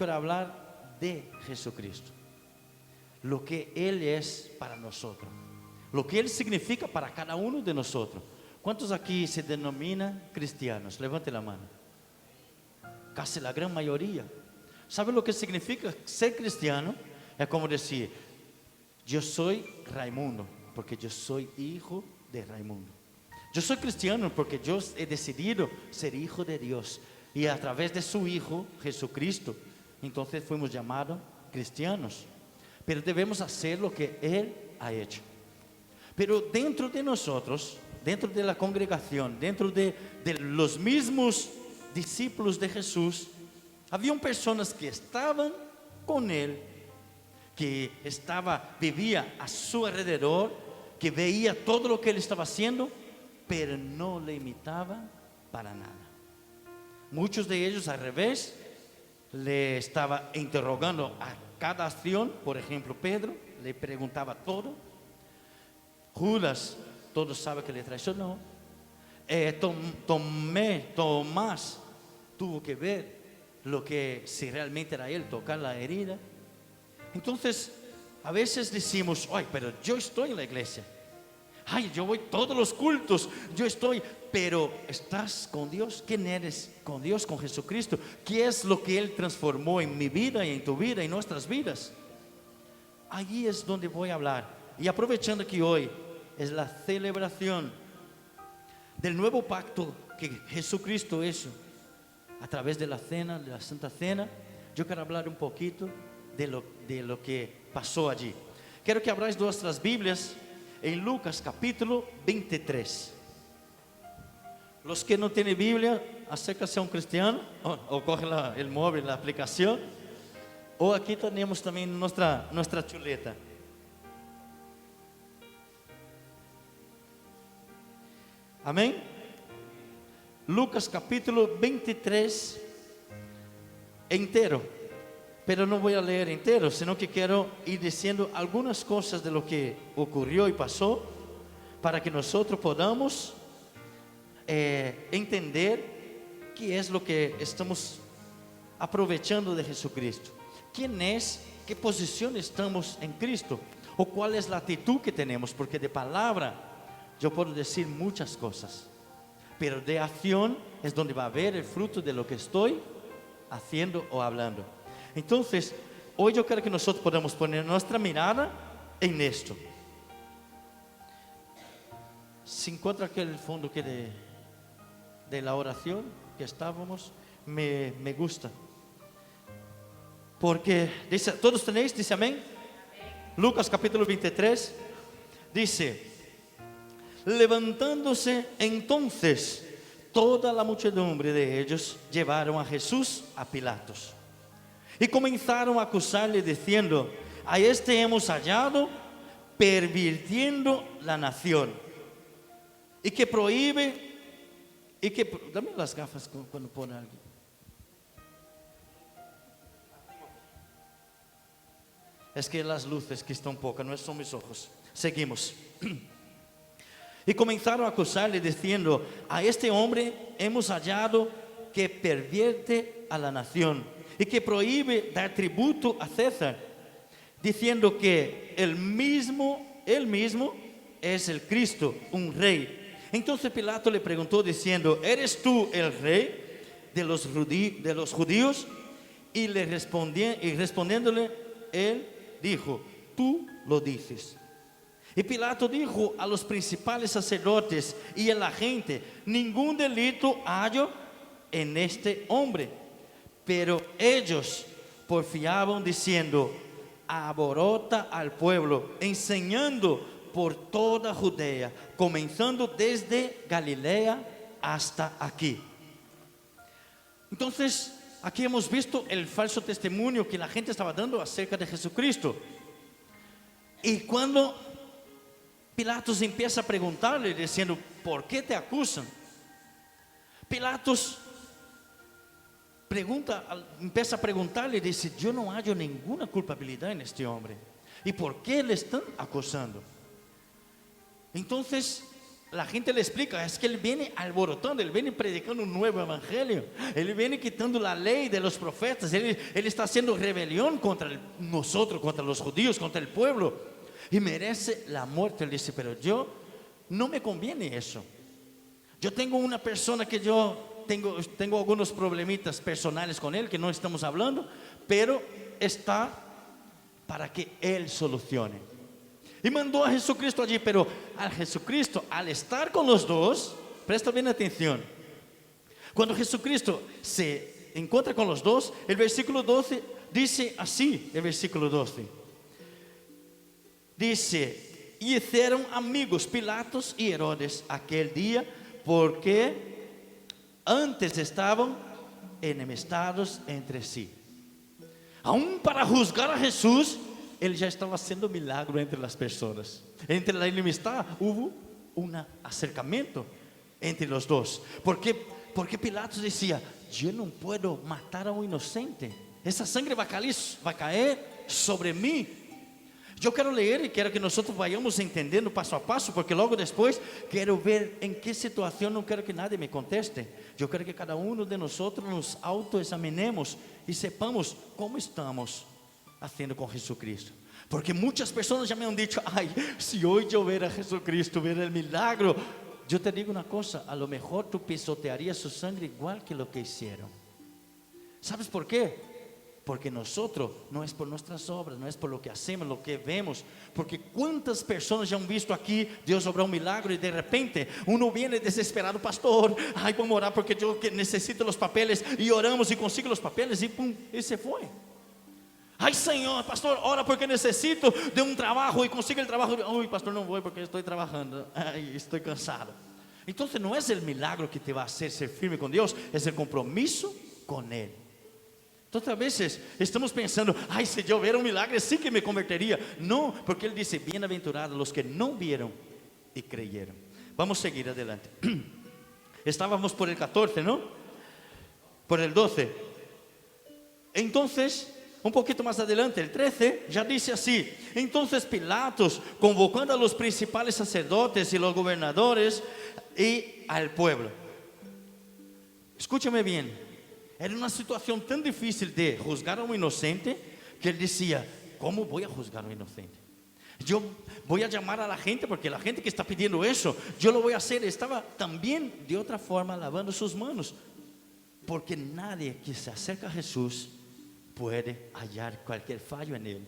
quiero hablar de Jesucristo. Lo que Él es para nosotros. Lo que Él significa para cada uno de nosotros. ¿Cuántos aquí se denominan cristianos? Levante la mano. Casi la gran mayoría. ¿Sabe lo que significa ser cristiano? Es como decir, yo soy Raimundo, porque yo soy hijo de Raimundo. Yo soy cristiano porque yo he decidido ser hijo de Dios. Y a través de su Hijo, Jesucristo, entonces fuimos llamados cristianos. Pero debemos hacer lo que Él ha hecho. Pero dentro de nosotros, dentro de la congregación, dentro de los mismos discípulos de Jesús, habían personas que estaban con Él, que vivía a su alrededor, que veía todo lo que Él estaba haciendo, pero no le imitaban para nada. Muchos de ellos al revés, le estaba interrogando a cada acción. Por ejemplo, Pedro le preguntaba todo. Judas, todos saben que le traicionó. Tomás tuvo que ver lo que si realmente era él, tocar la herida. Entonces, a veces decimos, ay, pero yo estoy en la iglesia. Ay, yo voy a todos los cultos, yo estoy, pero ¿estás con Dios? ¿Quién eres con Dios, con Jesucristo? ¿Qué es lo que Él transformó en mi vida y en tu vida y en nuestras vidas? Allí es donde voy a hablar. Y aprovechando que hoy es la celebración del nuevo pacto que Jesucristo hizo a través de la cena, de la Santa Cena, yo quiero hablar un poquito de lo que pasó allí. Quiero que abráis vuestras Biblias en Lucas capítulo 23. Los que no tienen Biblia, acércase a un cristiano o coge el móvil, la aplicación, o aquí tenemos también nuestra chuleta. Amén. Lucas capítulo 23 entero, pero no voy a leer entero, sino que quiero ir diciendo algunas cosas de lo que ocurrió y pasó, para que nosotros podamos entender qué es lo que estamos aprovechando de Jesucristo. ¿Quién es? ¿Qué posición estamos en Cristo? ¿O cuál es la actitud que tenemos? Porque de palabra yo puedo decir muchas cosas, pero de acción es donde va a haber el fruto de lo que estoy haciendo o hablando. Entonces, hoy yo quiero que nosotros podamos poner nuestra mirada en esto. Se encuentra aquel fondo que de la oración que estábamos, me gusta. Porque dice, ¿todos tenéis? Dice amén. Lucas capítulo 23 dice: levantándose entonces toda la muchedumbre de ellos, llevaron a Jesús a Pilatos y comenzaron a acusarle diciendo: a este hemos hallado pervirtiendo la nación y que prohíbe dame las gafas cuando pone alguien. Es que las luces que están pocas, no son mis ojos. Seguimos. Y comenzaron a acusarle diciendo: a este hombre hemos hallado que pervierte a la nación y que prohíbe dar tributo a César, diciendo que él mismo es el Cristo, un rey. Entonces Pilato le preguntó diciendo: ¿eres tú el rey de los judíos? Y respondiéndole él dijo: tú lo dices. Y Pilato dijo a los principales sacerdotes y a la gente: ningún delito hallo en este hombre. Pero ellos porfiaban diciendo: aborota al pueblo, enseñando por toda Judea, comenzando desde Galilea hasta aquí. Entonces, aquí hemos visto el falso testimonio que la gente estaba dando acerca de Jesucristo. Y cuando Pilatos empieza a preguntarle diciendo: ¿por qué te acusan? Pilatos empieza a preguntarle y dice: yo no hallo ninguna culpabilidad en este hombre. ¿Y por qué le están acusando? Entonces la gente le explica, es que Él viene alborotando, Él viene predicando un nuevo evangelio, Él viene quitando la ley de los profetas, Él está haciendo rebelión contra nosotros, contra los judíos, contra el pueblo, y merece la muerte. Él dice, pero yo, no me conviene eso. Yo tengo una persona que yo tengo algunos problemitas personales con él, que no estamos hablando, pero está para que Él solucione. Y mandó a Jesucristo allí, pero a Jesucristo, al estar con los dos, presta bien atención, cuando Jesucristo se encuentra con los dos, el versículo 12 dice así, el versículo 12, dice, y hicieron amigos Pilatos y Herodes aquel día, porque antes estaban enemistados entre sí. Aún para juzgar a Jesús, Él ya estaba haciendo milagro entre las personas. Entre la enemistad hubo un acercamiento entre los dos. Porque Pilatos decía, yo no puedo matar a un inocente. Esa sangre va a caer sobre mí. Yo quiero leer y quiero que nosotros vayamos entendiendo paso a paso, porque luego después quiero ver en qué situación. No quiero que nadie me conteste. Yo quiero que cada uno de nosotros nos autoexaminemos y sepamos cómo estamos haciendo con Jesucristo. Porque muchas personas ya me han dicho, ay, si hoy yo ver a Jesucristo, ver el milagro, yo te digo una cosa, a lo mejor tú pisotearías su sangre igual que lo que hicieron. ¿Sabes por qué? Porque nosotros, no es por nuestras obras, no es por lo que hacemos, lo que vemos. Porque cuántas personas ya han visto aquí Dios obrar un milagro y de repente uno viene desesperado, pastor, ay, vamos a orar porque yo necesito los papeles, y oramos y consigo los papeles y pum, y se fue. Ay, Señor, pastor, ora porque necesito de un trabajo y consigo el trabajo. Uy, pastor, no voy porque estoy trabajando. Ay, estoy cansado. Entonces no es el milagro que te va a hacer ser firme con Dios, es el compromiso con Él. Entonces a veces estamos pensando, ay, si yo viera un milagro sí que me convertiría. No, porque Él dice, bienaventurados los que no vieron y creyeron. Vamos a seguir adelante. Estábamos por el 14, ¿no? Por el 12. Entonces, un poquito más adelante, el 13, ya dice así: entonces Pilatos, convocando a los principales sacerdotes y los gobernadores y al pueblo. Escúchame bien, era una situación tan difícil de juzgar a un inocente, que él decía, ¿cómo voy a juzgar a un inocente? Yo voy a llamar a la gente, porque la gente que está pidiendo eso, yo lo voy a hacer. Estaba también de otra forma lavando sus manos, porque nadie que se acerca a Jesús puede hallar cualquier fallo en Él.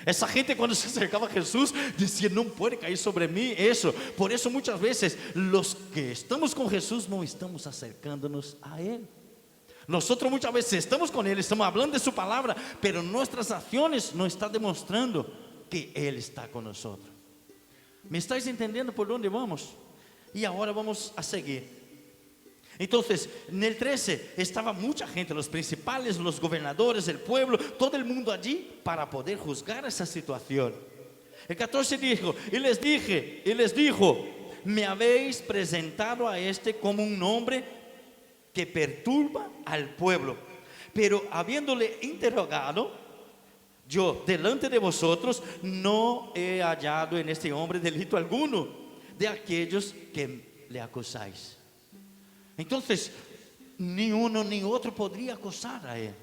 Esa gente cuando se acercaba a Jesús decía, no puede caer sobre mí eso. Por eso muchas veces los que estamos con Jesús no estamos acercándonos a Él. Nosotros muchas veces estamos con Él, estamos hablando de su palabra, pero nuestras acciones no están demostrando que Él está con nosotros. ¿Me estáis entendiendo por dónde vamos? Y ahora vamos a seguir. Entonces, en el 13 estaba mucha gente, los principales, los gobernadores, el pueblo, todo el mundo allí para poder juzgar esa situación. El 14 dijo, y les dijo, me habéis presentado a este como un hombre que perturba al pueblo, pero habiéndole interrogado yo delante de vosotros, no he hallado en este hombre delito alguno de aquellos que le acusáis. Entonces, ni uno ni otro podría acusar a Él.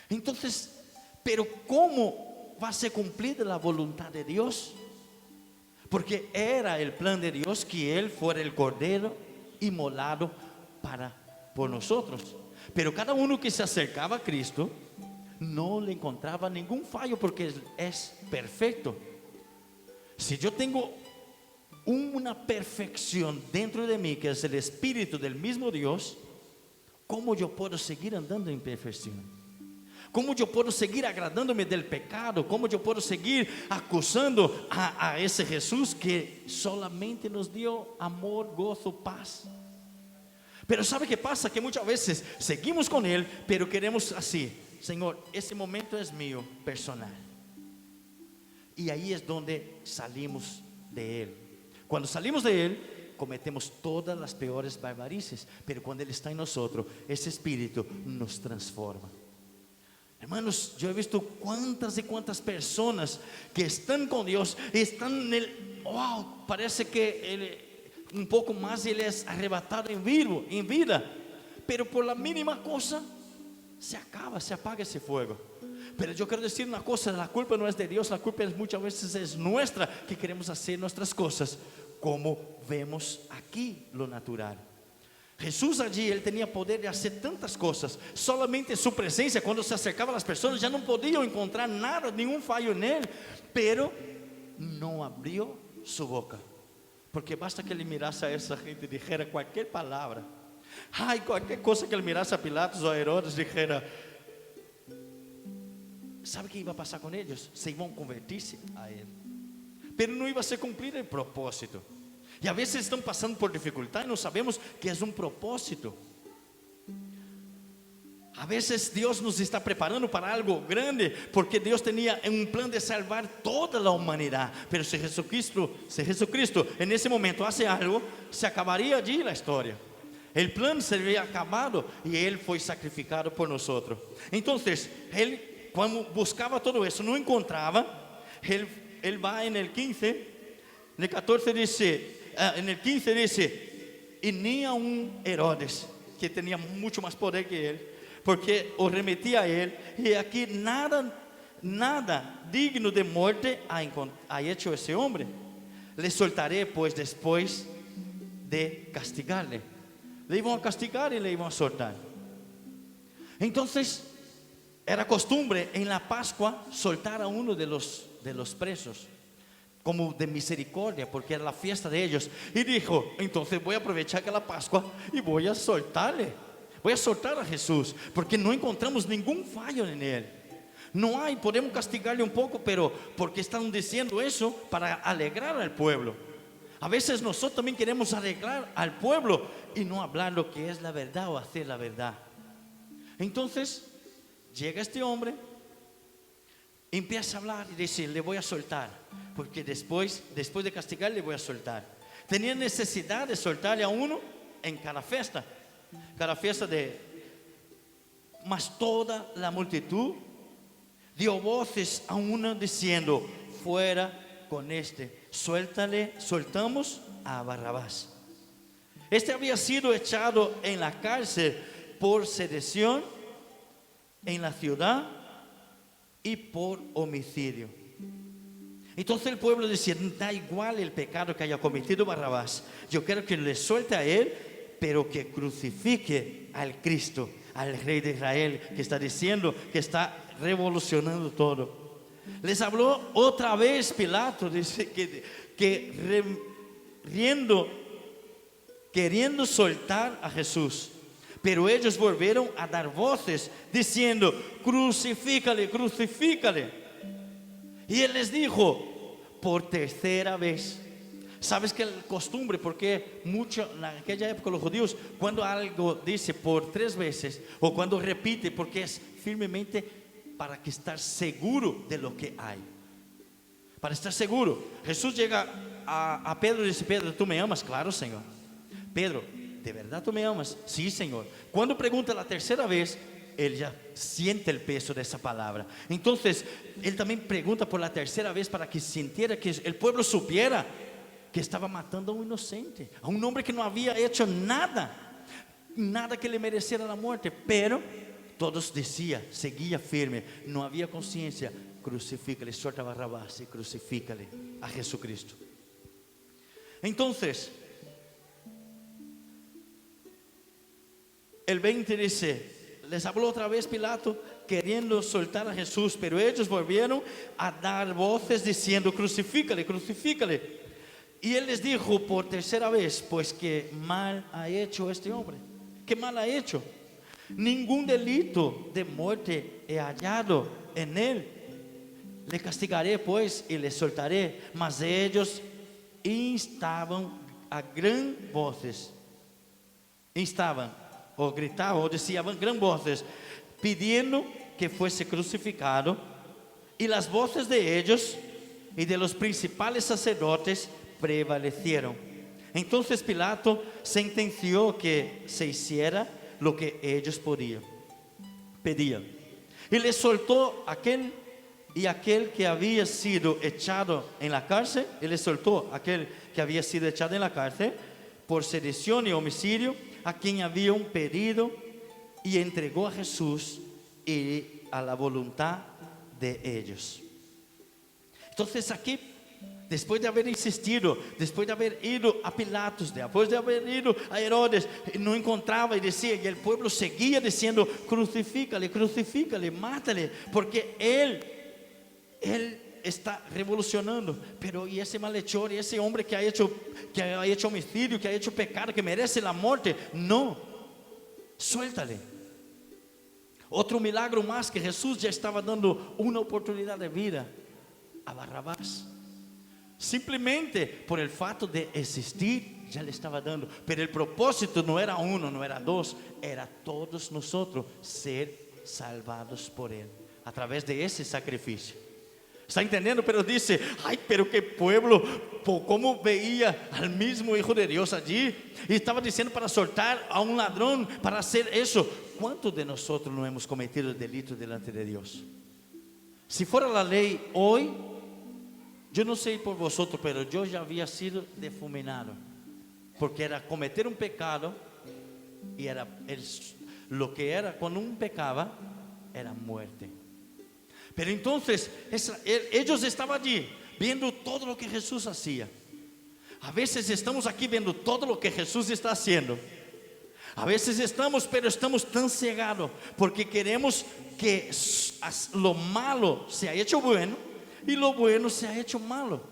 Entonces, pero ¿cómo va a ser cumplida la voluntad de Dios? Porque era el plan de Dios que Él fuera el cordero inmolado por nosotros. Pero cada uno que se acercaba a Cristo no le encontraba ningún fallo, porque es perfecto. Si yo tengo una perfección dentro de mí, que es el Espíritu del mismo Dios, ¿cómo yo puedo seguir andando en perfección? ¿Cómo yo puedo seguir agradándome del pecado? ¿Cómo yo puedo seguir acusando a ese Jesús que solamente nos dio amor, gozo, paz? Pero ¿sabe qué pasa? Que muchas veces seguimos con Él, pero queremos así, Señor, ese momento es mío, personal. Y ahí es donde salimos de Él. Cuando salimos de Él, cometemos todas las peores barbarices. Pero cuando Él está en nosotros, ese Espíritu nos transforma. Hermanos, yo he visto cuántas y cuántas personas que están con Dios, están en el, wow, parece que un poco más y él es arrebatado en vida. Pero por la mínima cosa se acaba, se apaga ese fuego. Pero yo quiero decir una cosa, la culpa no es de Dios, la culpa muchas veces es nuestra, que queremos hacer nuestras cosas como vemos aquí lo natural. Jesús allí, él tenía poder de hacer tantas cosas, solamente su presencia, cuando se acercaba a las personas, ya no podían encontrar nada, ningún fallo en él, pero no abrió su boca, porque basta que le mirase a esa gente y dijera cualquier palabra, ay, cualquier cosa que le mirase a Pilatos o a Herodes, dijera, ¿sabe qué iba a pasar con ellos? Se iban a convertirse a él, pero no iba a ser cumplir el propósito. Y a veces están pasando por dificultad y no sabemos que es un propósito. A veces Dios nos está preparando para algo grande, porque Dios tenía un plan de salvar toda la humanidad. Pero si Jesucristo en ese momento hace algo, se acabaría allí la historia. El plan se había acabado y Él fue sacrificado por nosotros. Entonces, Él cuando buscaba todo eso, no encontraba. Él va en el 15, en el 14 dice... en el 15 dice, y ni a un Herodes, que tenía mucho más poder que él, porque os remetía a él, y aquí nada digno de muerte ha hecho ese hombre. Le soltaré pues después de castigarle. Le iban a castigar y le iban a soltar. Entonces, era costumbre en la Pascua soltar a uno de los presos, como de misericordia, porque era la fiesta de ellos. Y dijo, entonces voy a aprovechar que la Pascua y voy a soltarle. Voy a soltar a Jesús, porque no encontramos ningún fallo en él. No hay, podemos castigarle un poco, pero porque están diciendo eso para alegrar al pueblo. A veces nosotros también queremos alegrar al pueblo y no hablar lo que es la verdad o hacer la verdad. Entonces llega este hombre, empieza a hablar y dice, le voy a soltar, porque después de castigar le voy a soltar. Tenía necesidad de soltarle a uno en cada fiesta mas toda la multitud dio voces a uno diciendo, fuera con este, soltamos a Barrabás. Este había sido echado en la cárcel por sedición en la ciudad y por homicidio. Entonces el pueblo decía, da igual el pecado que haya cometido Barrabás, yo quiero que le suelte a él, pero que crucifique al Cristo, al Rey de Israel, que está diciendo que está revolucionando todo. Les habló otra vez Pilato, dice queriendo soltar a Jesús. Pero ellos volvieron a dar voces diciendo, crucifícale, crucifícale. Y él les dijo, por tercera vez. ¿Sabes qué costumbre? Porque mucho en aquella época los judíos, cuando algo dice por 3 veces, o cuando repite, porque es firmemente para que estar seguro de lo que hay. Para estar seguro. Jesús llega a Pedro y dice, Pedro, ¿tú me amas? Claro, Señor. Pedro, ¿de verdad tú me amas? Sí, Señor. Cuando pregunta la tercera vez, él ya siente el peso de esa palabra. Entonces, él también pregunta por la tercera vez para que sintiera, que el pueblo supiera que estaba matando a un inocente, a un hombre que no había hecho nada que le mereciera la muerte. Pero todos decían, seguía firme, no había conciencia, crucifícale, suelta a Barrabás y crucifícale a Jesucristo. Entonces, el 20 dice, les habló otra vez Pilato queriendo soltar a Jesús, pero ellos volvieron a dar voces diciendo, crucifícale, crucifícale. Y él les dijo por tercera vez, pues qué mal ha hecho este hombre. ¿Qué mal ha hecho? Ningún delito de muerte he hallado en él. Le castigaré pues y le soltaré. Mas ellos instaban a gran voces. Instaban o gritaban o decían gran voces, pidiendo que fuese crucificado. Y las voces de ellos y de los principales sacerdotes prevalecieron. Entonces Pilato sentenció que se hiciera lo que ellos pedían. Y le soltó aquel que había sido echado en la cárcel. Y le soltó aquel que había sido echado en la cárcel por sedición y homicidio, a quien habían pedido, y entregó a Jesús y a la voluntad de ellos. Entonces aquí, después de haber insistido, después de haber ido a Pilatos, después de haber ido a Herodes, no encontraba y decía, y el pueblo seguía diciendo, crucifícale, crucifícale, mátale, porque él está revolucionando. Pero y ese malhechor, y ese hombre que ha hecho homicidio, que ha hecho pecado, que merece la muerte, no, suéltale. Otro milagro más, que Jesús ya estaba dando una oportunidad de vida a Barrabás. Simplemente por el fato de existir, ya le estaba dando. Pero el propósito no era uno, no era dos, era todos nosotros ser salvados por Él, a través de ese sacrificio. ¿Está entendiendo? Pero dice, ay, pero qué pueblo, cómo veía al mismo Hijo de Dios allí, y estaba diciendo para soltar a un ladrón, para hacer eso. ¿Cuántos de nosotros no hemos cometido el delito delante de Dios? Si fuera la ley hoy, yo no sé por vosotros, pero yo ya había sido difuminado, porque era cometer un pecado, y era lo que era cuando uno pecaba, era muerte. Pero entonces ellos estaban allí viendo todo lo que Jesús hacía. A veces estamos aquí viendo todo lo que Jesús está haciendo. A veces pero estamos tan cegados porque queremos que lo malo se ha hecho bueno y lo bueno se ha hecho malo.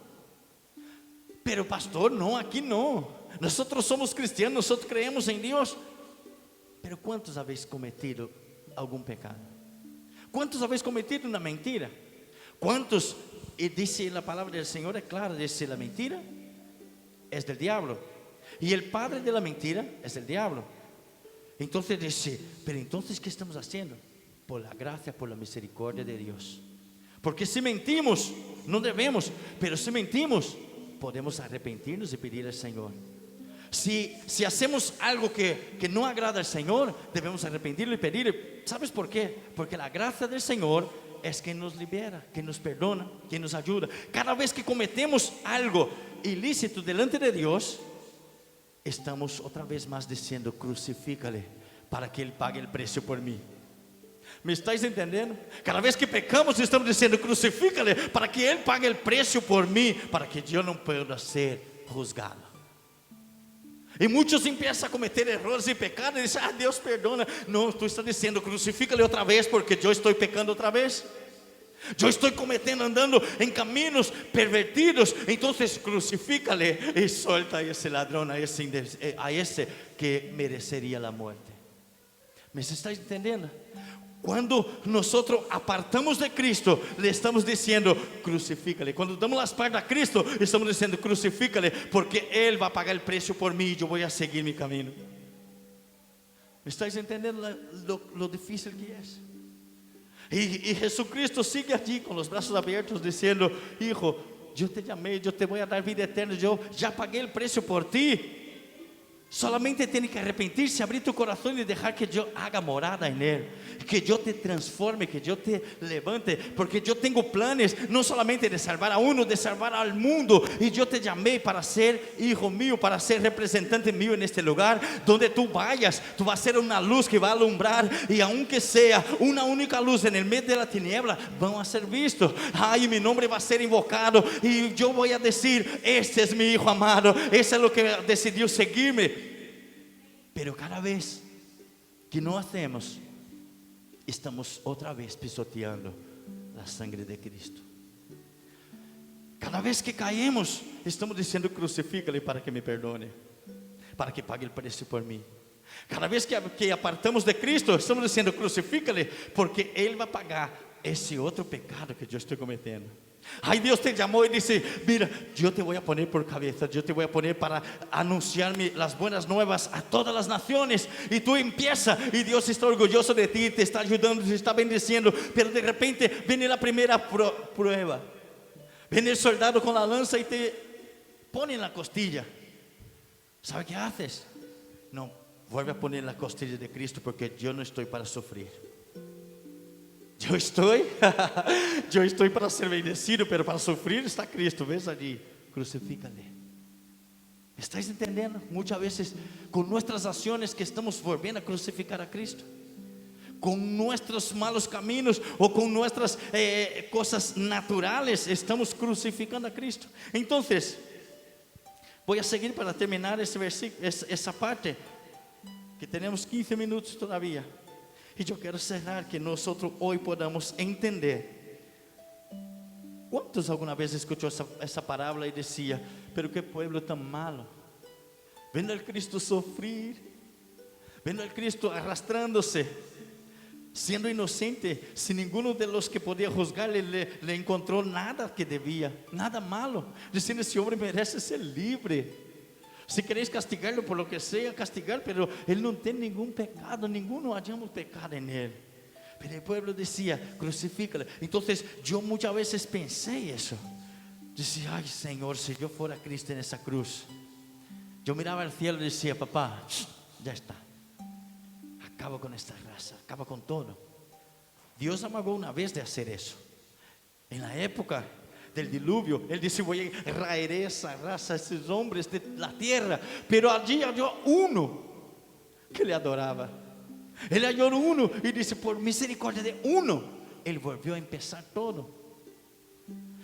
Pero pastor, no, aquí no. Nosotros somos cristianos, nosotros creemos en Dios. Pero ¿cuántos habéis cometido algún pecado? ¿Cuántos habéis cometido una mentira? ¿Cuántos? Y dice la palabra del Señor, es clara, dice la mentira es del diablo, y el padre de la mentira es el diablo. Entonces dice, pero entonces ¿qué estamos haciendo? Por la gracia, por la misericordia de Dios. Porque si mentimos, no debemos, pero si mentimos, podemos arrepentirnos y pedir al Señor. Si hacemos algo que no agrada al Señor, debemos arrepentirlo y pedir. ¿Sabes por qué? Porque la gracia del Señor es que nos libera, que nos perdona, que nos ayuda. Cada vez que cometemos algo ilícito delante de Dios, estamos otra vez más diciendo, crucifícale para que Él pague el precio por mí. ¿Me estáis entendiendo? Cada vez que pecamos estamos diciendo, crucifícale para que Él pague el precio por mí, para que yo no pueda ser juzgado. Y muchos empiezan a cometer errores y pecados y dicen, Dios perdona. No, tú estás diciendo, crucifícale otra vez porque yo estoy pecando otra vez. Yo estoy andando en caminos pervertidos. Entonces crucifícale y suelta a ese ladrón, a ese que merecería la muerte. ¿Me estáis entendiendo? Cuando nosotros apartamos de Cristo, le estamos diciendo, crucifícale. Cuando damos la espalda a Cristo, estamos diciendo, crucifícale, porque Él va a pagar el precio por mí y yo voy a seguir mi camino. ¿Me estáis entendiendo lo difícil que es? Y Jesucristo sigue allí con los brazos abiertos diciendo, hijo, yo te llamé, yo te voy a dar vida eterna, yo ya pagué el precio por ti. Solamente tienes que arrepentirse, abrir tu corazón y dejar que yo haga morada en Él, que yo te transforme, que yo te levante, porque yo tengo planes no solamente de salvar a uno, de salvar al mundo. Y yo te llamé para ser hijo mío, para ser representante mío en este lugar. Donde tú vayas, tú vas a ser una luz que va a alumbrar, y aunque sea una única luz en el medio de la tiniebla, van a ser vistos. Ay, mi nombre va a ser invocado y yo voy a decir, este es mi hijo amado, ese es lo que decidió seguirme. Pero cada vez que no hacemos, estamos otra vez pisoteando la sangre de Cristo. Cada vez que caemos, estamos diciendo, crucifícale para que me perdone, para que pague el precio por mí. Cada vez que apartamos de Cristo, estamos diciendo, crucifícale, porque Él va a pagar ese otro pecado que yo estoy cometiendo. Ay, Dios te llamó y dice, mira, yo te voy a poner por cabeza, yo te voy a poner para anunciarme las buenas nuevas a todas las naciones. Y tú empiezas, y Dios está orgulloso de ti, te está ayudando, te está bendiciendo. Pero de repente viene la primera prueba. Viene el soldado con la lanza y te pone en la costilla. ¿Sabe qué haces? No, vuelve a poner en la costilla de Cristo, porque yo no estoy para sufrir. Yo estoy para ser bendecido, pero para sufrir está Cristo. ¿Ves allí? Crucifícale. ¿Estáis entendiendo? Muchas veces con nuestras acciones que estamos volviendo a crucificar a Cristo. Con nuestros malos caminos o con nuestras cosas naturales estamos crucificando a Cristo. Entonces, voy a seguir para terminar ese versículo, esa parte, que tenemos 15 minutos todavía. Y yo quiero cerrar que nosotros hoy podamos entender. ¿Cuántos alguna vez escuchó esa parábola y decía, pero qué pueblo tan malo? Vendo al Cristo sufrir, vendo al Cristo arrastrándose, siendo inocente, sin ninguno de los que podía juzgarle le encontró nada que debía, nada malo, diciendo, ese hombre merece ser libre. Si queréis castigarlo por lo que sea, castigar, pero él no tiene ningún pecado, ninguno hallamos pecado en él. Pero el pueblo decía, crucifícale. Entonces yo muchas veces pensé eso. Decía, ay Señor, si yo fuera Cristo en esa cruz. Yo miraba al cielo y decía, papá, ya está. Acaba con esta raza, acaba con todo. Dios amagó una vez de hacer eso. En la época del diluvio, Él dice, voy a raeré esa raza, esos hombres de la tierra. Pero allí halló uno que le adoraba. Él halló uno y dice, por misericordia de uno, Él volvió a empezar todo.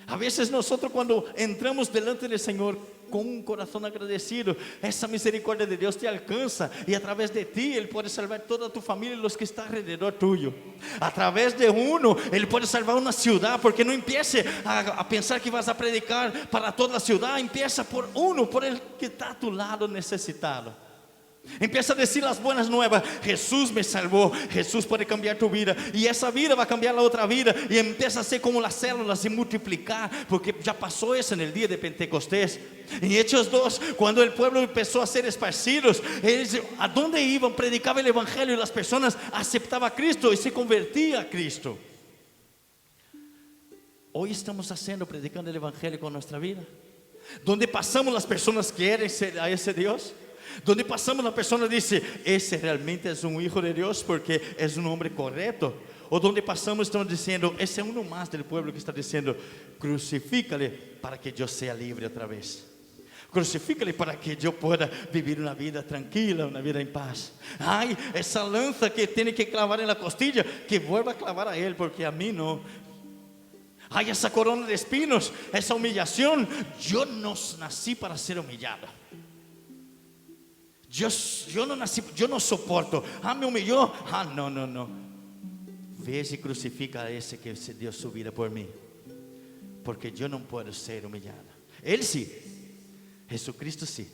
A veces nosotros cuando entramos delante del Señor con un corazón agradecido, esa misericordia de Dios te alcanza y a través de ti Él puede salvar toda tu familia y los que están alrededor tuyo. A través de uno Él puede salvar una ciudad, porque no empiece a pensar que vas a predicar para toda la ciudad. Empieza por uno, por el que está a tu lado necesitado. Empieza a decir las buenas nuevas. Jesús me salvó, Jesús puede cambiar tu vida y esa vida va a cambiar la otra vida. Y empieza a ser como las células y multiplicar, porque ya pasó eso en el día de Pentecostés. En Hechos 2, cuando el pueblo empezó a ser esparcidos, ¿a dónde iban? Predicaba el evangelio y las personas aceptaban a Cristo y se convertían a Cristo. Hoy estamos predicando el evangelio con nuestra vida. Donde pasamos, las personas quieren ser a ese Dios. Donde pasamos, la persona dice, ese realmente es un hijo de Dios porque es un hombre correcto. O donde pasamos estamos diciendo, ese es uno más del pueblo que está diciendo, crucifícale para que yo sea libre otra vez. Crucifícale para que yo pueda vivir una vida tranquila, una vida en paz. Ay, esa lanza que tiene que clavar en la costilla, que vuelva a clavar a él, porque a mí no. Ay, esa corona de espinos, esa humillación, yo no nací para ser humillado. Yo no nací, yo no soporto. Me humilló. No. Ve y crucifica a ese que se dio su vida por mí, porque yo no puedo ser humillado. Él sí, Jesucristo sí.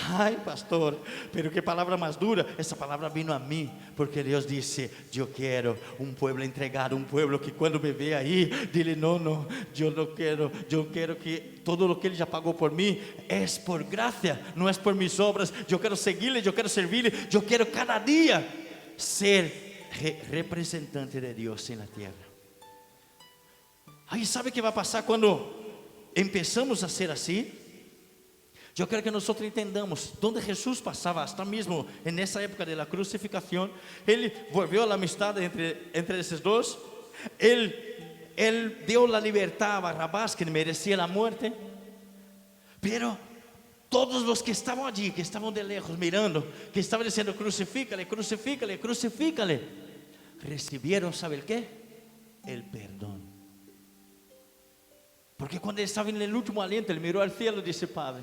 Ay, pastor, pero qué palabra más dura. Esa palabra vino a mí porque Dios dice, yo quiero un pueblo entregado, un pueblo que cuando me ve ahí, dile, no, yo no quiero. Yo quiero que todo lo que Él ya pagó por mí es por gracia, no es por mis obras. Yo quiero seguirle, yo quiero servirle. Yo quiero cada día ser representante de Dios en la tierra. Ay, ¿sabe qué va a pasar cuando empezamos a ser así? Yo quiero que nosotros entendamos donde Jesús pasaba, hasta mismo en esa época de la crucificación. Él volvió a la amistad entre esos dos. Él dio la libertad a Barrabás, que merecía la muerte. Pero todos los que estaban allí, que estaban de lejos mirando, que estaban diciendo, crucifícale, crucifícale, crucifícale, recibieron, ¿sabe el qué? El perdón. Porque cuando él estaba en el último aliento, él miró al cielo y dice, Padre,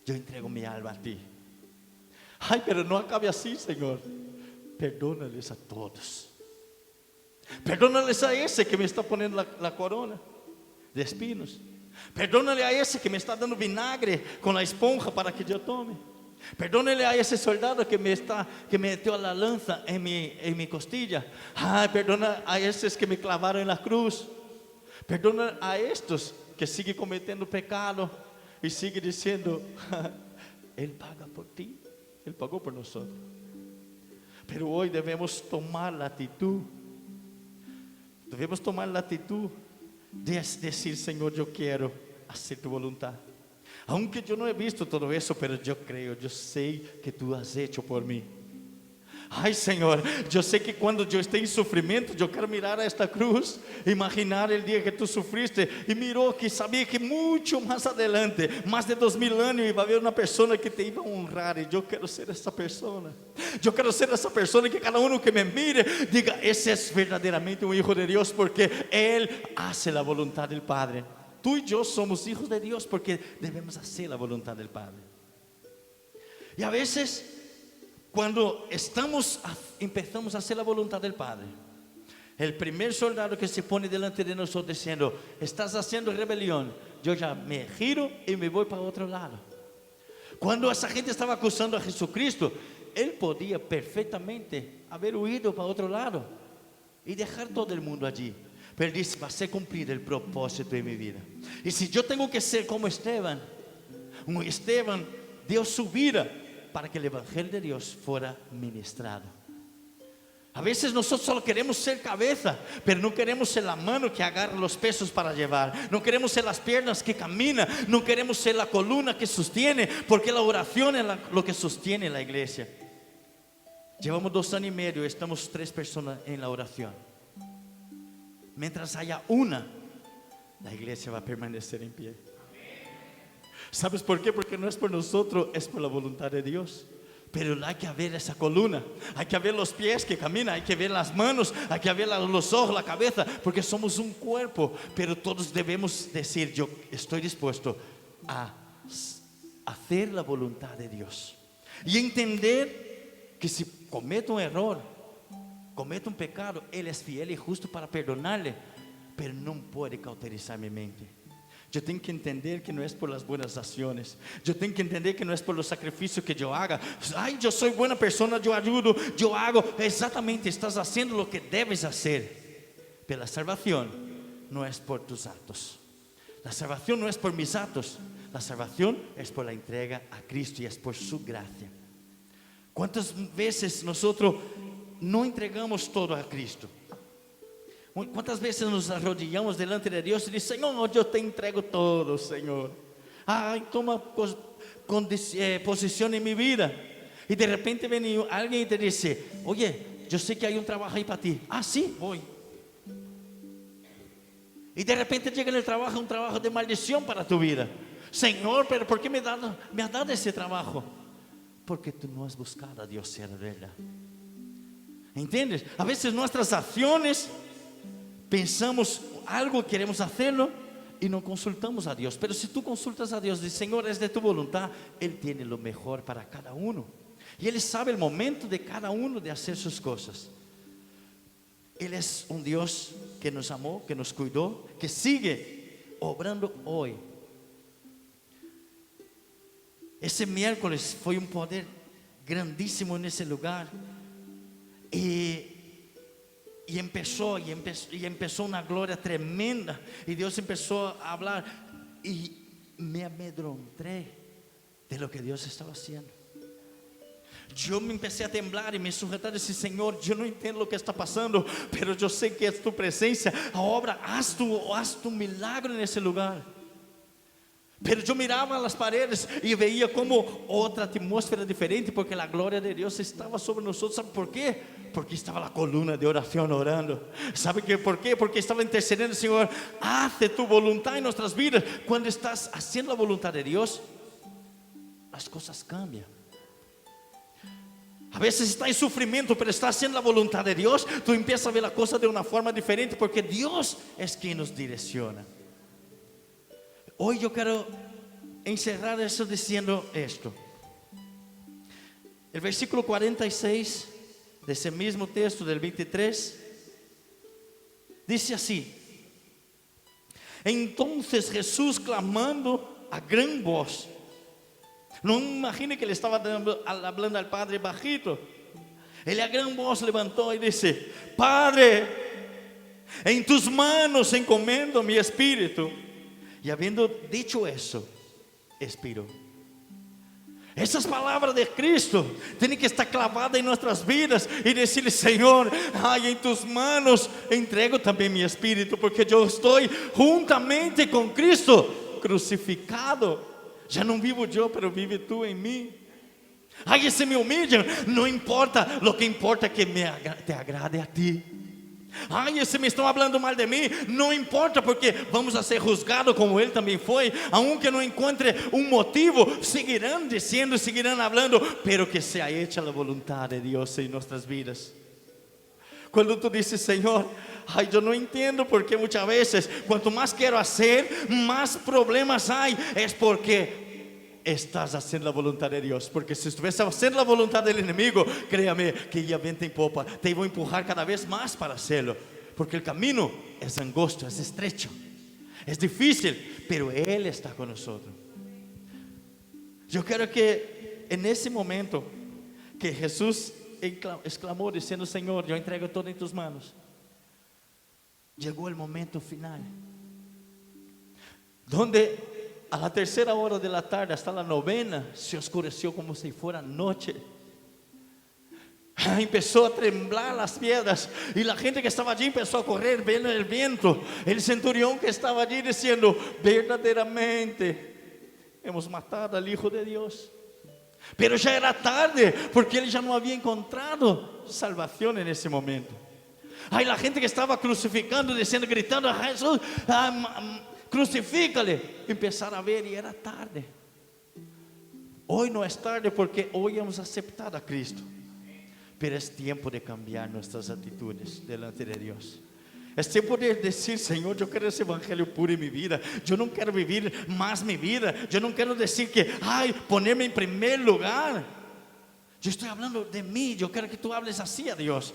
yo entrego mi alma a ti. Ay, pero no acabe así, Señor. Perdónales a todos. Perdónales a ese que me está poniendo la corona de espinos. Perdónale a ese que me está dando vinagre con la esponja para que yo tome. Perdónale a ese soldado que me metió la lanza en mi costilla. Ay, perdona a esos que me clavaron en la cruz. Perdona a estos que siguen cometiendo pecado y sigue diciendo, Él paga por ti, Él pagó por nosotros. Pero hoy debemos tomar la actitud. Debemos tomar la actitud de decir, Señor, yo quiero hacer tu voluntad. Aunque yo no he visto todo eso, pero yo creo, yo sé que tú has hecho por mí. Ai Senhor, eu sei que quando eu estou em sofrimento, eu quero mirar a esta cruz, imaginar o dia que tu sofriste e mirou que sabia que muito mais adelante, mais de 2000 anos, ia haver uma pessoa que te ia honrar, e eu quero ser essa pessoa. Eu quero ser essa pessoa que cada um que me mire diga: esse é verdadeiramente um filho de Deus, porque Ele hace a vontade do Padre. Tu e eu somos filhos de Deus porque devemos fazer a vontade do Padre. E a vezes, quando empezamos a hacer la voluntad del Padre, el primer soldado que se pone delante de nosotros diciendo: estás haciendo rebelión, yo ya me giro y me voy para otro lado. Cuando esa gente estaba acusando a Jesucristo, él podía perfectamente haber huido para otro lado y dejar todo el mundo allí, pero él dice: va a ser cumplido el propósito de mi vida. Y si yo tengo que ser como Esteban, dio su vida para que el evangelio de Dios fuera ministrado. A veces nosotros solo queremos ser cabeza, pero no queremos ser la mano que agarra los pesos para llevar, no queremos ser las piernas que caminan, no queremos ser la columna que sostiene, porque la oración es lo que sostiene la iglesia. Llevamos 2 años y medio, estamos 3 personas en la oración. Mientras haya una, la iglesia va a permanecer en pie. ¿Sabes por qué? Porque no es por nosotros, es por la voluntad de Dios. Pero hay que ver esa columna, hay que ver los pies que caminan, hay que ver las manos, hay que ver los ojos, la cabeza, porque somos un cuerpo. Pero todos debemos decir: yo estoy dispuesto a hacer la voluntad de Dios. Y entender que si cometo un error, cometo un pecado, Él es fiel y justo para perdonarle, pero no puede cauterizar mi mente. Yo tengo que entender que no es por las buenas acciones. Yo tengo que entender que no es por los sacrificios que yo haga. Ay, yo soy buena persona, yo ayudo, yo hago. Exactamente, estás haciendo lo que debes hacer. Pero la salvación no es por tus actos. La salvación no es por mis actos. La salvación es por la entrega a Cristo y es por su gracia. ¿Cuántas veces nosotros no entregamos todo a Cristo? ¿Cuántas veces nos arrodillamos delante de Dios y decimos: Señor, yo te entrego todo, Señor? Ay, toma posición en mi vida. Y de repente viene alguien y te dice: oye, yo sé que hay un trabajo ahí para ti. Ah, sí, voy. Y de repente llega en el trabajo un trabajo de maldición para tu vida. Señor, pero ¿por qué me has dado ese trabajo? Porque tú no has buscado a Dios ser verdad. ¿Entiendes? A veces nuestras acciones, pensamos algo, queremos hacerlo y no consultamos a Dios. Pero si tú consultas a Dios, dices: Señor, es de tu voluntad, Él tiene lo mejor para cada uno. Y Él sabe el momento de cada uno de hacer sus cosas. Él es un Dios que nos amó, que nos cuidó, que sigue obrando hoy. Ese miércoles fue un poder grandísimo en ese lugar. Y empezó una gloria tremenda. Y Dios empezó a hablar. Y me amedronté de lo que Dios estaba haciendo. Yo me empecé a temblar y me sujetar y decir: Señor, yo no entiendo lo que está pasando, pero yo sé que es tu presencia. Ahora haz tu milagro en ese lugar. Pero yo miraba las paredes y veía como otra atmósfera diferente, porque la gloria de Dios estaba sobre nosotros. ¿Sabe por qué? Porque estaba la columna de oración orando. ¿Sabe por qué? Porque estaba intercediendo: Señor, hace tu voluntad en nuestras vidas. Cuando estás haciendo la voluntad de Dios, las cosas cambian. A veces está en sufrimiento, pero está haciendo la voluntad de Dios. Tú empiezas a ver la cosa de una forma diferente, porque Dios es quien nos direcciona. Hoy yo quiero encerrar eso diciendo esto. El versículo 46 de ese mismo texto del 23 dice así: entonces Jesús, clamando a gran voz, no imagine que le estaba hablando al Padre bajito. Él a gran voz levantó y dice: Padre, en tus manos encomiendo mi espíritu. Y habiendo dicho eso, expiró. Esas palabras de Cristo tienen que estar clavadas en nuestras vidas y decirle: Señor, ay, en tus manos entrego también mi espíritu, porque yo estoy juntamente con Cristo crucificado. Ya no vivo yo, pero vive tú en mí. Ay, se me humillan, no importa, lo que importa es que te agrade a ti. Ay, se me están hablando mal de mí, no importa, porque vamos a ser juzgados como Él también fue. Aunque no encuentre un motivo, seguirán diciendo, seguirán hablando, pero que sea hecha la voluntad de Dios en nuestras vidas. Cuando tú dices, Señor, ay, yo no entiendo por qué muchas veces, cuanto más quiero hacer, más problemas hay. Es porque estás haciendo la voluntad de Dios. Porque si estuvieras haciendo la voluntad del enemigo, créame que ya viento en popa, te iba a empujar cada vez más para hacerlo. Porque el camino es angosto, es estrecho, es difícil, pero Él está con nosotros. Yo quiero que en ese momento que Jesús exclamó diciendo, Señor, yo entrego todo en tus manos, llegó el momento final, donde a la 3:00 hora de la tarde hasta la 9:00 se oscureció como si fuera noche. Empezó a temblar las piedras y la gente que estaba allí empezó a correr viendo el viento. El centurión que estaba allí diciendo, verdaderamente hemos matado al Hijo de Dios. Pero ya era tarde, porque él ya no había encontrado salvación en ese momento. Hay la gente que estaba crucificando, diciendo, gritando a Jesús, crucifícale. Empezaron a ver y era tarde. Hoy no es tarde, porque hoy hemos aceptado a Cristo. Pero es tiempo de cambiar nuestras actitudes delante de Dios. Es tiempo de decir, Señor, yo quiero ese evangelio puro en mi vida. Yo no quiero vivir más mi vida. Yo no quiero decir que, ponerme en primer lugar. Yo estoy hablando de mí. Yo quiero que tú hables así a Dios.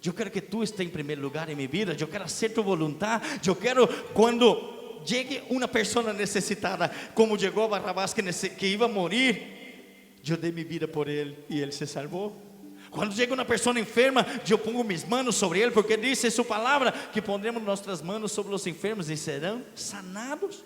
Yo quiero que tú estés en primer lugar en mi vida. Yo quiero hacer tu voluntad. Yo quiero, cuando llegue una persona necesitada, como llegó Barrabás que iba a morir, yo dé mi vida por él y él se salvó. Cuando llega una persona enferma, yo pongo mis manos sobre él, porque dice su palabra que pondremos nuestras manos sobre los enfermos y serán sanados.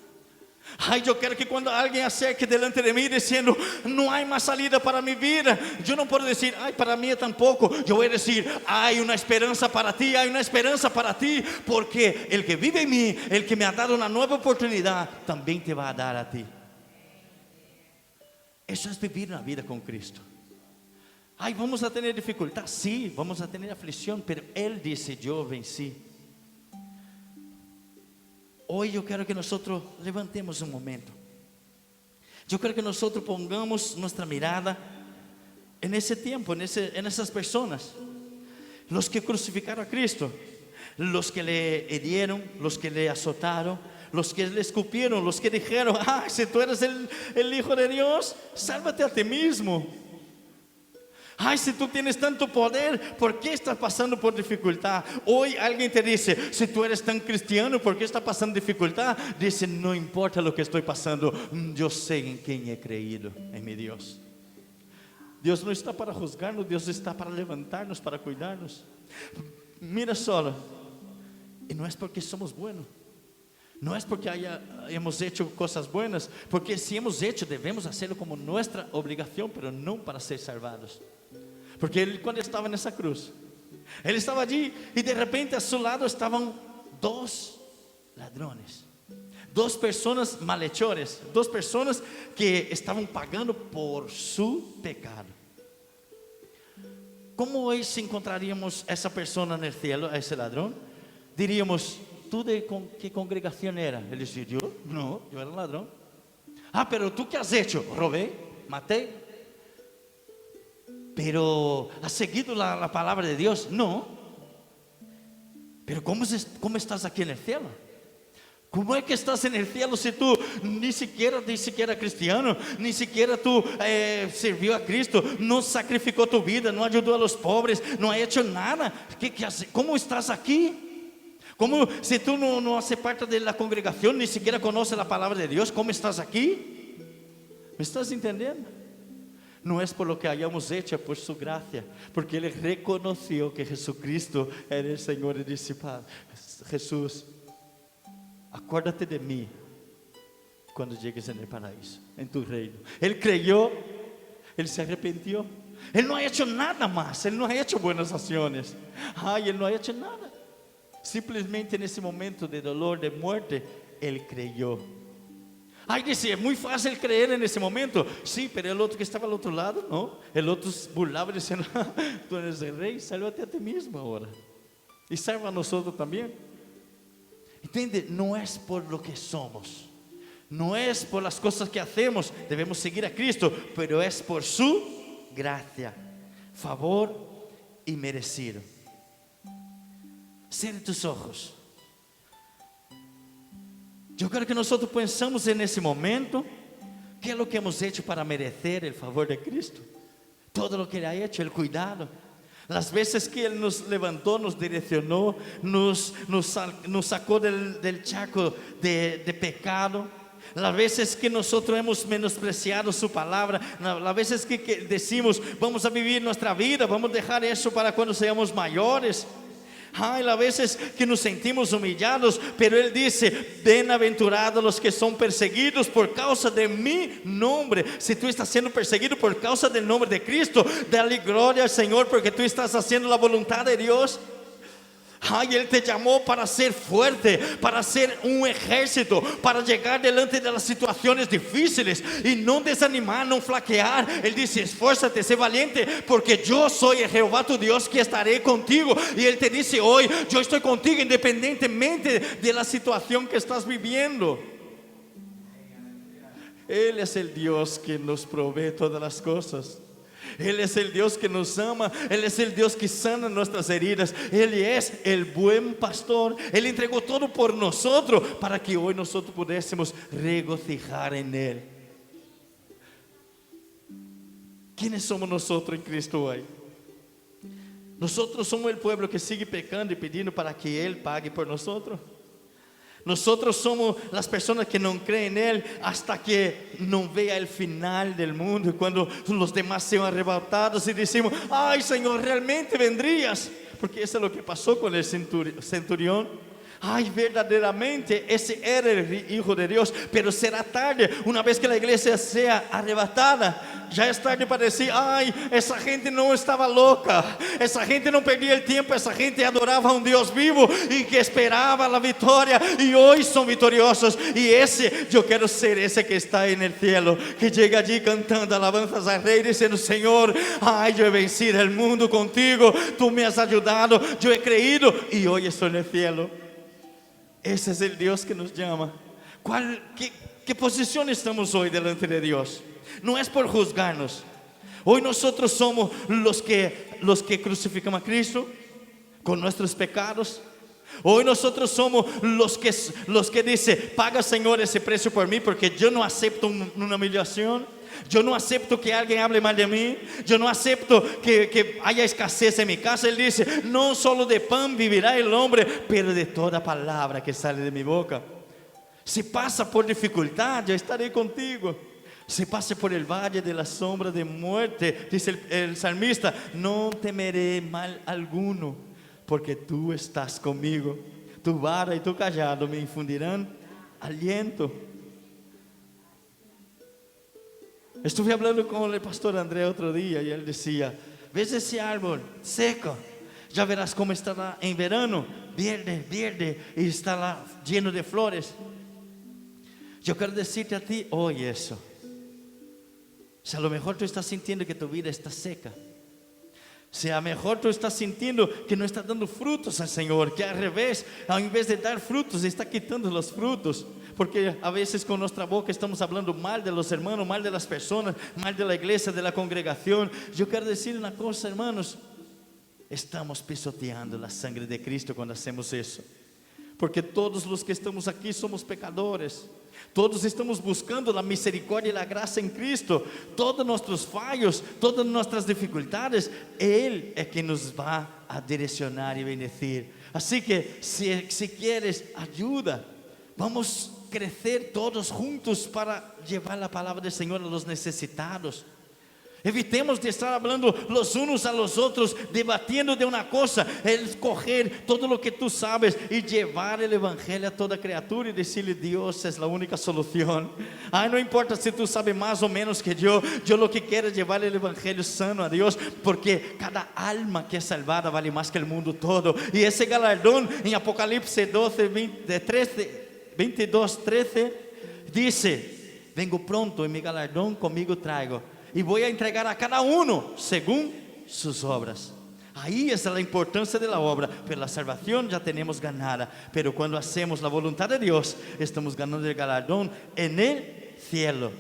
Ay, yo quiero que cuando alguien acerque delante de mí diciendo, no hay más salida para mi vida, yo no puedo decir, ay, para mí tampoco. Yo voy a decir, hay una esperanza para ti, hay una esperanza para ti, porque el que vive en mí, el que me ha dado una nueva oportunidad, también te va a dar a ti. Eso es vivir una vida con Cristo. Ay, vamos a tener dificultad, sí, vamos a tener aflicción, pero Él dice, yo vencí. Hoy yo quiero que nosotros levantemos un momento. Yo quiero que nosotros pongamos nuestra mirada en ese tiempo, en esas personas, los que crucificaron a Cristo, los que le hirieron, los que le azotaron, los que le escupieron, los que dijeron, si tú eres el Hijo de Dios, sálvate a ti mismo. Ay, si tú tienes tanto poder, ¿por qué estás pasando por dificultad? Hoy alguien te dice, si tú eres tan cristiano, ¿por qué estás pasando dificultad? Dice, no importa lo que estoy pasando, yo sé en quién he creído, en mi Dios. Dios no está para juzgarnos, Dios está para levantarnos, para cuidarnos. Mira solo, y no es porque somos buenos, no es porque hemos hecho cosas buenas, porque si hemos hecho, debemos hacerlo como nuestra obligación, pero no para ser salvados. Porque Él, cuando estaba en esa cruz, Él estaba allí y de repente a su lado estaban 2 ladrones, 2 personas malhechores, 2 personas que estaban pagando por su pecado. ¿Cómo hoy si encontraríamos a esa persona en el cielo, a ese ladrón? Diríamos, ¿tú de qué congregación era? Él decía, yo era un ladrón. Pero ¿tú qué has hecho? Robé, maté. Pero ¿has seguido la palabra de Dios? No. Pero ¿cómo estás aquí en el cielo? ¿Cómo es que estás en el cielo si tú ni siquiera cristiano, ni siquiera tú sirvió a Cristo, no sacrificó tu vida, no ayudó a los pobres, no ha hecho nada? ¿Cómo estás aquí? ¿Cómo si tú no haces parte de la congregación, ni siquiera conoces la palabra de Dios? ¿Cómo estás aquí? ¿Me estás entendiendo? No es por lo que hayamos hecho, es por su gracia, porque Él reconoció que Jesucristo era el Señor y discípulo. Jesús, acuérdate de mí cuando llegues en el paraíso, en tu reino. Él creyó, Él se arrepintió. Él no ha hecho nada más, Él no ha hecho buenas acciones. Él no ha hecho nada. Simplemente en ese momento de dolor, de muerte, Él creyó. Ay, dice, es muy fácil creer en ese momento. Sí, pero el otro que estaba al otro lado, no. El otro burlaba diciendo, tú eres el rey, sálvate a ti mismo ahora. Y salva a nosotros también. ¿Entiende? No es por lo que somos. No es por las cosas que hacemos. Debemos seguir a Cristo. Pero es por su gracia, favor y merecido. Cierra tus ojos. Yo creo que nosotros pensamos en ese momento, ¿qué es lo que hemos hecho para merecer el favor de Cristo? Todo lo que Él ha hecho, el cuidado. Las veces que Él nos levantó, nos direccionó, nos sacó del charco de pecado. Las veces que nosotros hemos menospreciado su palabra, las veces que decimos, vamos a vivir nuestra vida, vamos a dejar eso para cuando seamos mayores. Ay, las veces que nos sentimos humillados, pero Él dice, bienaventurados los que son perseguidos por causa de mi nombre. Si tú estás siendo perseguido por causa del nombre de Cristo, dale gloria al Señor porque tú estás haciendo la voluntad de Dios. Ay, Él te llamó para ser fuerte, para ser un ejército, para llegar delante de las situaciones difíciles y no desanimar, no flaquear. Él dice, esfuérzate, sé valiente, porque yo soy el Jehová tu Dios que estaré contigo. Y Él te dice hoy, yo estoy contigo independientemente de la situación que estás viviendo. Él es el Dios que nos provee todas las cosas. Él es el Dios que nos ama. Él es el Dios que sana nuestras heridas. Él es el buen pastor. Él entregó todo por nosotros para que hoy nosotros pudiésemos regocijar en Él. ¿Quiénes somos nosotros en Cristo hoy? Nosotros somos el pueblo que sigue pecando y pidiendo para que Él pague por nosotros. Nosotros somos las personas que no creen en Él hasta que no vea el final del mundo, cuando los demás sean arrebatados y decimos, ay Señor, realmente vendrías, porque eso es lo que pasó con el centurión. Ay, verdaderamente ese era el Hijo de Dios, pero será tarde. Una vez que la iglesia sea arrebatada, ya es tarde para decir, ay, esa gente no estaba loca, esa gente no perdía el tiempo, esa gente adoraba a un Dios vivo y que esperaba la victoria, y hoy son victoriosos. Y yo quiero ser ese que está en el cielo, que llega allí cantando alabanzas al Rey, diciendo, Señor, ay, yo he vencido el mundo contigo, tú me has ayudado, yo he creído y hoy estoy en el cielo. Ese es el Dios que nos llama. ¿Qué posición estamos hoy delante de Dios? No es por juzgarnos. Hoy nosotros somos los que crucificamos a Cristo con nuestros pecados. Hoy nosotros somos los que dice, paga Señor ese precio por mí, porque yo no acepto una humillación. Yo no acepto que alguien hable mal de mí. Yo no acepto que haya escasez en mi casa. Él dice, no solo de pan vivirá el hombre, pero de toda palabra que sale de mi boca. Si pasa por dificultad, yo estaré contigo. Si pase por el valle de la sombra de muerte, dice el salmista, no temeré mal alguno, porque tú estás conmigo. Tu vara y tu callado me infundirán aliento. Estuve hablando con el pastor André otro día y él decía, ¿ves ese árbol seco? Ya verás cómo estará en verano, verde y estará lleno de flores. Yo quiero decirte a ti hoy eso. Si a lo mejor tú estás sintiendo que tu vida está seca, si a lo mejor tú estás sintiendo que no está dando frutos al Señor, que al revés, en vez de dar frutos, está quitando los frutos. Porque a veces con nuestra boca estamos hablando mal de los hermanos, mal de las personas, mal de la iglesia, de la congregación. Yo quiero decir una cosa, hermanos, estamos pisoteando la sangre de Cristo cuando hacemos eso. Porque todos los que estamos aquí somos pecadores. Todos estamos buscando la misericordia y la gracia en Cristo. Todos nuestros fallos, todas nuestras dificultades, Él es quien nos va a direccionar y bendecir. Así que si quieres ayuda, vamos a crecer todos juntos para llevar la palabra del Señor a los necesitados. Evitemos de estar hablando los unos a los otros, debatiendo de una cosa. Escoger todo lo que tú sabes y llevar el evangelio a toda criatura y decirle, Dios es la única solución. Ay, no importa si tú sabes más o menos que yo lo que quiero es llevar el evangelio sano a Dios, porque cada alma que es salvada vale más que el mundo todo. Y ese galardón en Apocalipsis 22:13 dice, vengo pronto y mi galardón conmigo traigo. Y voy a entregar a cada uno según sus obras. Ahí está la importancia de la obra. Pero la salvación ya tenemos ganada. Pero cuando hacemos la voluntad de Dios, estamos ganando el galardón en el cielo.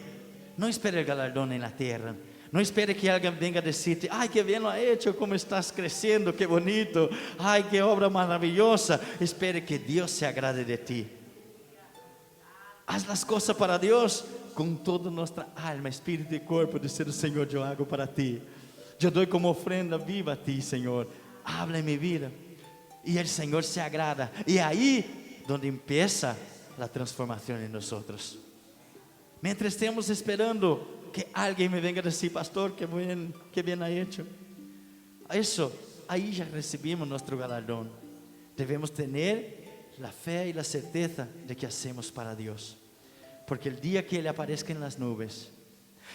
No espere el galardón en la tierra. No espere que alguien venga a decirte: ay, qué bien lo ha hecho, cómo estás creciendo, qué bonito, ay, qué obra maravillosa. Espere que Dios se agrade de ti. Haz las cosas para Dios con toda nuestra alma, espíritu y cuerpo. Decir: Señor, yo hago para ti. Yo doy como ofrenda viva a ti, Señor. Habla en mi vida. Y el Señor se agrada. Y ahí donde empieza la transformación en nosotros. Mientras estemos esperando que alguien me venga a decir: pastor, qué bien ha hecho. Eso, ahí ya recibimos nuestro galardón. Debemos tener la fe y la certeza de que hacemos para Dios. Porque el día que Él aparezca en las nubes,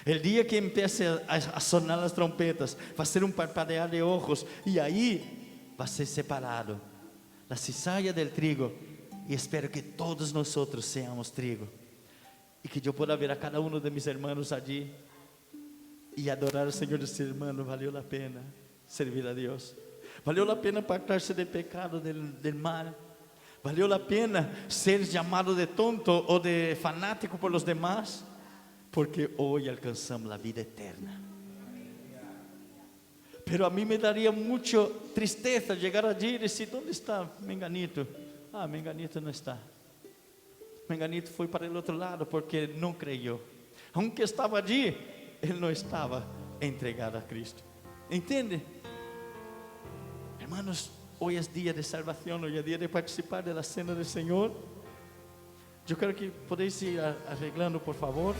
el día que empiece a sonar las trompetas, va a ser un parpadear de ojos. Y ahí va a ser separado la cizalla del trigo. Y espero que todos nosotros seamos trigo. Y que yo pueda ver a cada uno de mis hermanos allí y adorar al Señor y decir: hermano, valió la pena servir a Dios. Valió la pena apartarse del pecado, del mal. Valió la pena ser llamado de tonto o de fanático por los demás. Porque hoy alcanzamos la vida eterna. Pero a mí me daría mucha tristeza llegar allí y decir: ¿dónde está Menganito? Ah, Menganito no está. Menganito fue para el otro lado porque no creyó. Aunque estaba allí, él no estaba entregado a Cristo. ¿Entiende? Hermanos, hoy es día de salvación, hoy es día de participar de la cena del Señor. Yo creo que podéis ir arreglando, por favor.